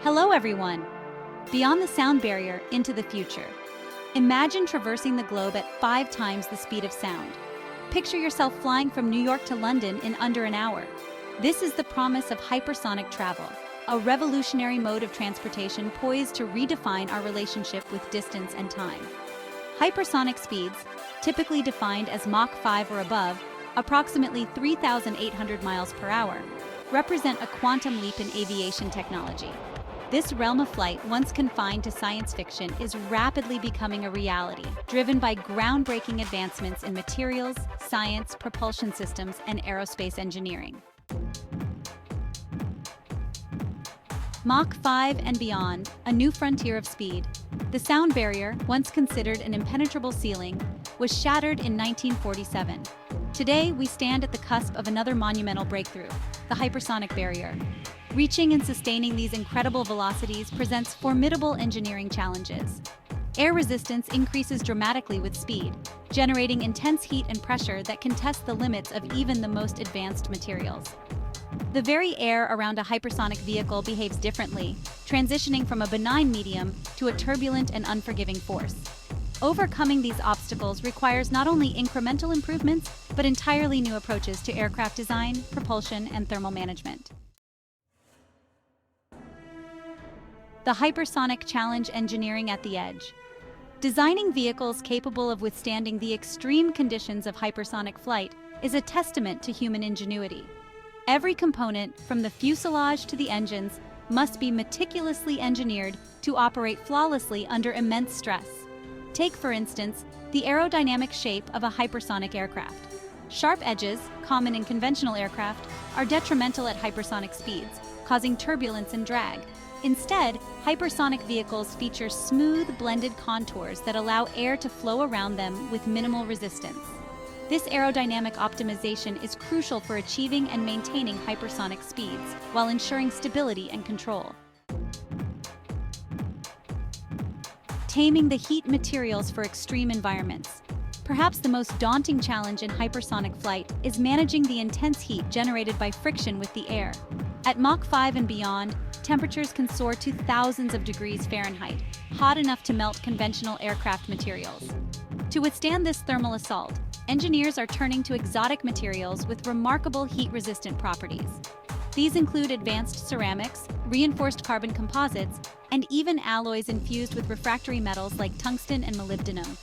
Hello everyone! Beyond the sound barrier, into the future. Imagine traversing the globe at 5 times the speed of sound. Picture yourself flying from New York to London in under an hour. This is the promise of hypersonic travel, a revolutionary mode of transportation poised to redefine our relationship with distance and time. Hypersonic speeds, typically defined as Mach 5 or above, approximately 3,800 miles per hour, represent a quantum leap in aviation technology. This realm of flight, once confined to science fiction, is rapidly becoming a reality, driven by groundbreaking advancements in materials, science, propulsion systems, and aerospace engineering. Mach 5 and beyond, a new frontier of speed. The sound barrier, once considered an impenetrable ceiling, was shattered in 1947. Today, we stand at the cusp of another monumental breakthrough, the hypersonic barrier. Reaching and sustaining these incredible velocities presents formidable engineering challenges. Air resistance increases dramatically with speed, generating intense heat and pressure that can test the limits of even the most advanced materials. The very air around a hypersonic vehicle behaves differently, transitioning from a benign medium to a turbulent and unforgiving force. Overcoming these obstacles requires not only incremental improvements, but entirely new approaches to aircraft design, propulsion, and thermal management. The hypersonic challenge engineering at the edge. Designing vehicles capable of withstanding the extreme conditions of hypersonic flight is a testament to human ingenuity. Every component, from the fuselage to the engines, must be meticulously engineered to operate flawlessly under immense stress. Take, for instance, the aerodynamic shape of a hypersonic aircraft. Sharp edges, common in conventional aircraft, are detrimental at hypersonic speeds, causing turbulence and drag. Instead, hypersonic vehicles feature smooth, blended contours that allow air to flow around them with minimal resistance. This aerodynamic optimization is crucial for achieving and maintaining hypersonic speeds, while ensuring stability and control. Taming the heat materials for extreme environments. Perhaps the most daunting challenge in hypersonic flight is managing the intense heat generated by friction with the air. At Mach 5 and beyond, temperatures can soar to thousands of degrees Fahrenheit, hot enough to melt conventional aircraft materials. To withstand this thermal assault, engineers are turning to exotic materials with remarkable heat-resistant properties. These include advanced ceramics, reinforced carbon composites, and even alloys infused with refractory metals like tungsten and molybdenum.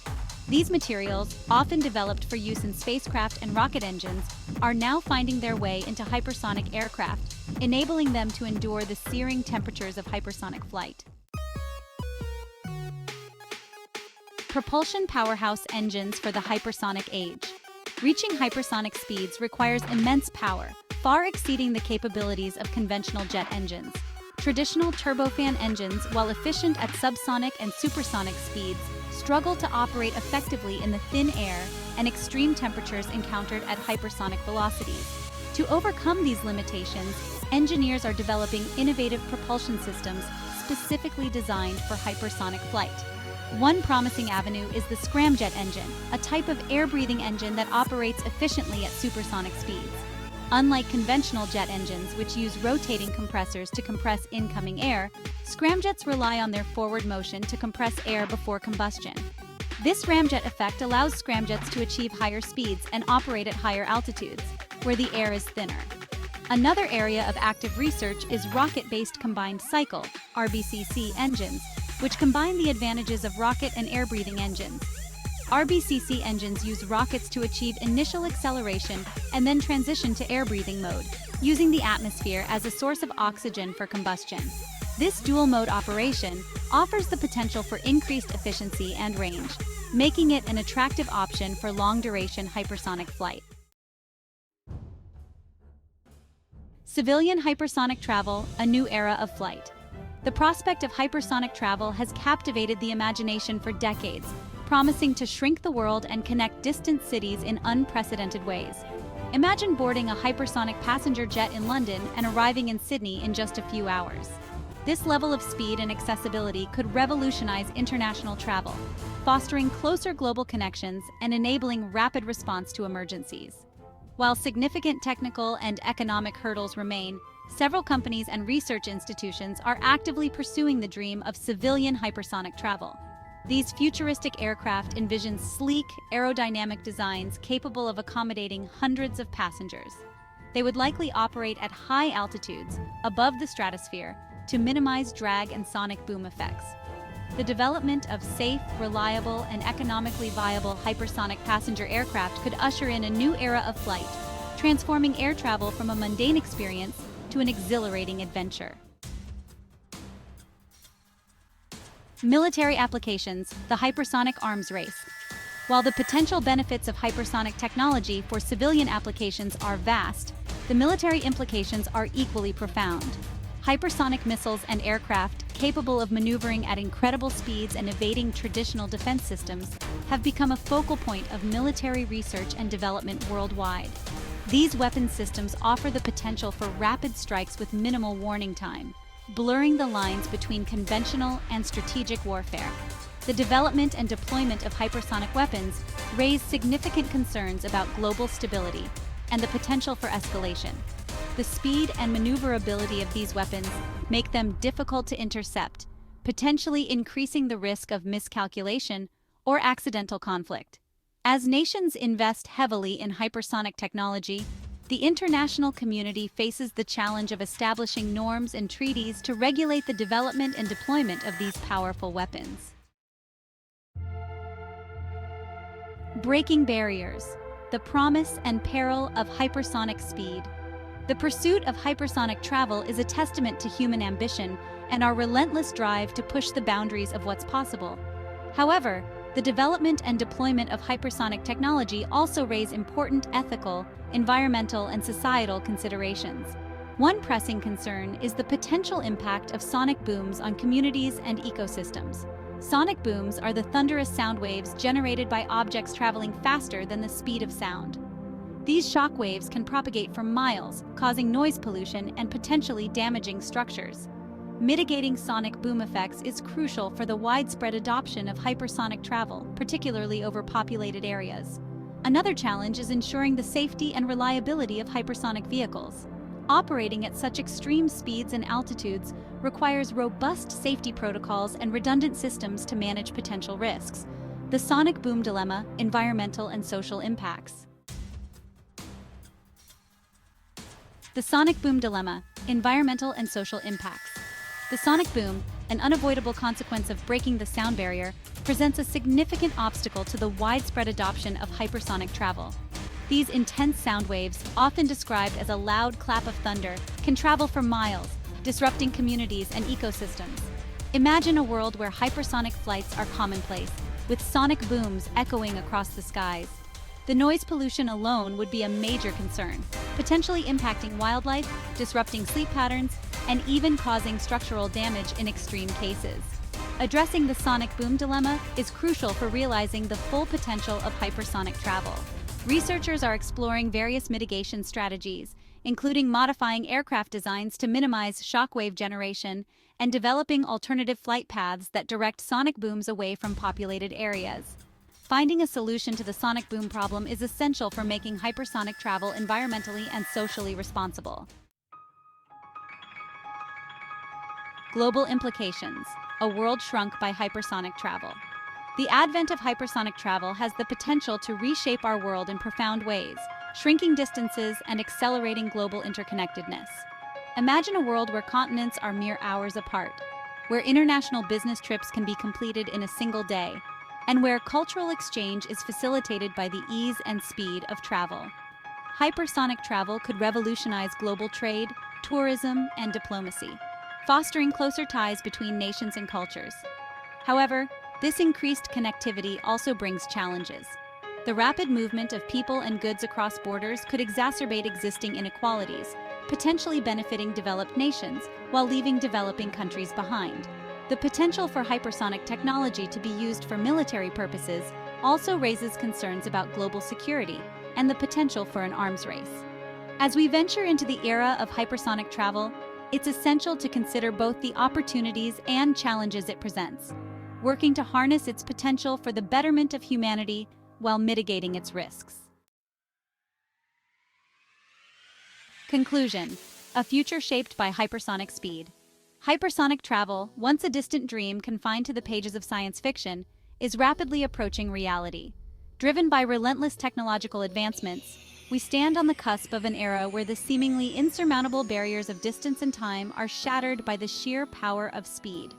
These materials, often developed for use in spacecraft and rocket engines, are now finding their way into hypersonic aircraft, enabling them to endure the searing temperatures of hypersonic flight. Propulsion powerhouse engines for the hypersonic age. Reaching hypersonic speeds requires immense power, far exceeding the capabilities of conventional jet engines. Traditional turbofan engines, while efficient at subsonic and supersonic speeds, struggle to operate effectively in the thin air and extreme temperatures encountered at hypersonic velocities. To overcome these limitations, engineers are developing innovative propulsion systems specifically designed for hypersonic flight. One promising avenue is the scramjet engine, a type of air-breathing engine that operates efficiently at supersonic speeds. Unlike conventional jet engines, which use rotating compressors to compress incoming air, scramjets rely on their forward motion to compress air before combustion. This ramjet effect allows scramjets to achieve higher speeds and operate at higher altitudes, where the air is thinner. Another area of active research is rocket-based combined cycle, RBCC engines, which combine the advantages of rocket and air-breathing engines. RBCC engines use rockets to achieve initial acceleration and then transition to air-breathing mode, using the atmosphere as a source of oxygen for combustion. This dual-mode operation offers the potential for increased efficiency and range, making it an attractive option for long-duration hypersonic flight. Civilian hypersonic travel, a new era of flight. The prospect of hypersonic travel has captivated the imagination for decades, promising to shrink the world and connect distant cities in unprecedented ways. Imagine boarding a hypersonic passenger jet in London and arriving in Sydney in just a few hours. This level of speed and accessibility could revolutionize international travel, fostering closer global connections and enabling rapid response to emergencies. While significant technical and economic hurdles remain, Several companies and research institutions are actively pursuing the dream of civilian hypersonic travel. These futuristic aircraft envision sleek, aerodynamic designs capable of accommodating hundreds of passengers. They would likely operate at high altitudes, above the stratosphere, to minimize drag and sonic boom effects. The development of safe, reliable, and economically viable hypersonic passenger aircraft could usher in a new era of flight, transforming air travel from a mundane experience to an exhilarating adventure. Military applications, the hypersonic arms race. While the potential benefits of hypersonic technology for civilian applications are vast, the military implications are equally profound. Hypersonic missiles and aircraft, capable of maneuvering at incredible speeds and evading traditional defense systems, have become a focal point of military research and development worldwide. These weapon systems offer the potential for rapid strikes with minimal warning time, blurring the lines between conventional and strategic warfare. The development and deployment of hypersonic weapons raise significant concerns about global stability and the potential for escalation. The speed and maneuverability of these weapons make them difficult to intercept, potentially increasing the risk of miscalculation or accidental conflict. As nations invest heavily in hypersonic technology, the international community faces the challenge of establishing norms and treaties to regulate the development and deployment of these powerful weapons. Breaking barriers, the promise and peril of hypersonic speed. The pursuit of hypersonic travel is a testament to human ambition and our relentless drive to push the boundaries of what's possible. However, the development and deployment of hypersonic technology also raise important ethical, environmental, and societal considerations. One pressing concern is the potential impact of sonic booms on communities and ecosystems. Sonic booms are the thunderous sound waves generated by objects traveling faster than the speed of sound. These shock waves can propagate for miles, causing noise pollution and potentially damaging structures. Mitigating sonic boom effects is crucial for the widespread adoption of hypersonic travel, particularly over populated areas. Another challenge is ensuring the safety and reliability of hypersonic vehicles. Operating at such extreme speeds and altitudes requires robust safety protocols and redundant systems to manage potential risks. The sonic boom dilemma, environmental and social impacts. The sonic boom dilemma, environmental and social impacts. The sonic boom, an unavoidable consequence of breaking the sound barrier, presents a significant obstacle to the widespread adoption of hypersonic travel. These intense sound waves, often described as a loud clap of thunder, can travel for miles, disrupting communities and ecosystems. Imagine a world where hypersonic flights are commonplace, with sonic booms echoing across the skies. The noise pollution alone would be a major concern, potentially impacting wildlife, disrupting sleep patterns, and even causing structural damage in extreme cases. Addressing the sonic boom dilemma is crucial for realizing the full potential of hypersonic travel. Researchers are exploring various mitigation strategies, including modifying aircraft designs to minimize shockwave generation and developing alternative flight paths that direct sonic booms away from populated areas. Finding a solution to the sonic boom problem is essential for making hypersonic travel environmentally and socially responsible. Global implications: a world shrunk by hypersonic travel. The advent of hypersonic travel has the potential to reshape our world in profound ways, shrinking distances and accelerating global interconnectedness. Imagine a world where continents are mere hours apart, where international business trips can be completed in a single day, and where cultural exchange is facilitated by the ease and speed of travel. Hypersonic travel could revolutionize global trade, tourism, and diplomacy, fostering closer ties between nations and cultures. However, this increased connectivity also brings challenges. The rapid movement of people and goods across borders could exacerbate existing inequalities, potentially benefiting developed nations while leaving developing countries behind. The potential for hypersonic technology to be used for military purposes also raises concerns about global security and the potential for an arms race. As we venture into the era of hypersonic travel, it's essential to consider both the opportunities and challenges it presents, working to harness its potential for the betterment of humanity while mitigating its risks. Conclusion: A future shaped by hypersonic speed. Hypersonic travel, once a distant dream confined to the pages of science fiction, is rapidly approaching reality. Driven by relentless technological advancements, we stand on the cusp of an era where the seemingly insurmountable barriers of distance and time are shattered by the sheer power of speed.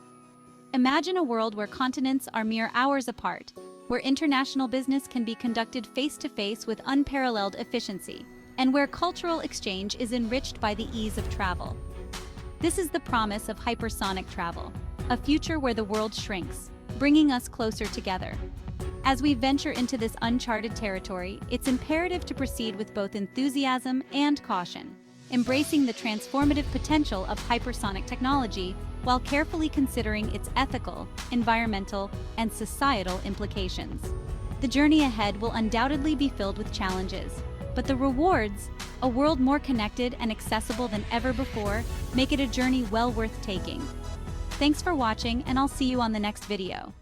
Imagine a world where continents are mere hours apart, where international business can be conducted face-to-face with unparalleled efficiency, and where cultural exchange is enriched by the ease of travel. This is the promise of hypersonic travel, a future where the world shrinks, bringing us closer together. As we venture into this uncharted territory, it's imperative to proceed with both enthusiasm and caution, embracing the transformative potential of hypersonic technology while carefully considering its ethical, environmental, and societal implications. The journey ahead will undoubtedly be filled with challenges, but the rewards, a world more connected and accessible than ever before, make it a journey well worth taking. Thanks for watching, and I'll see you on the next video.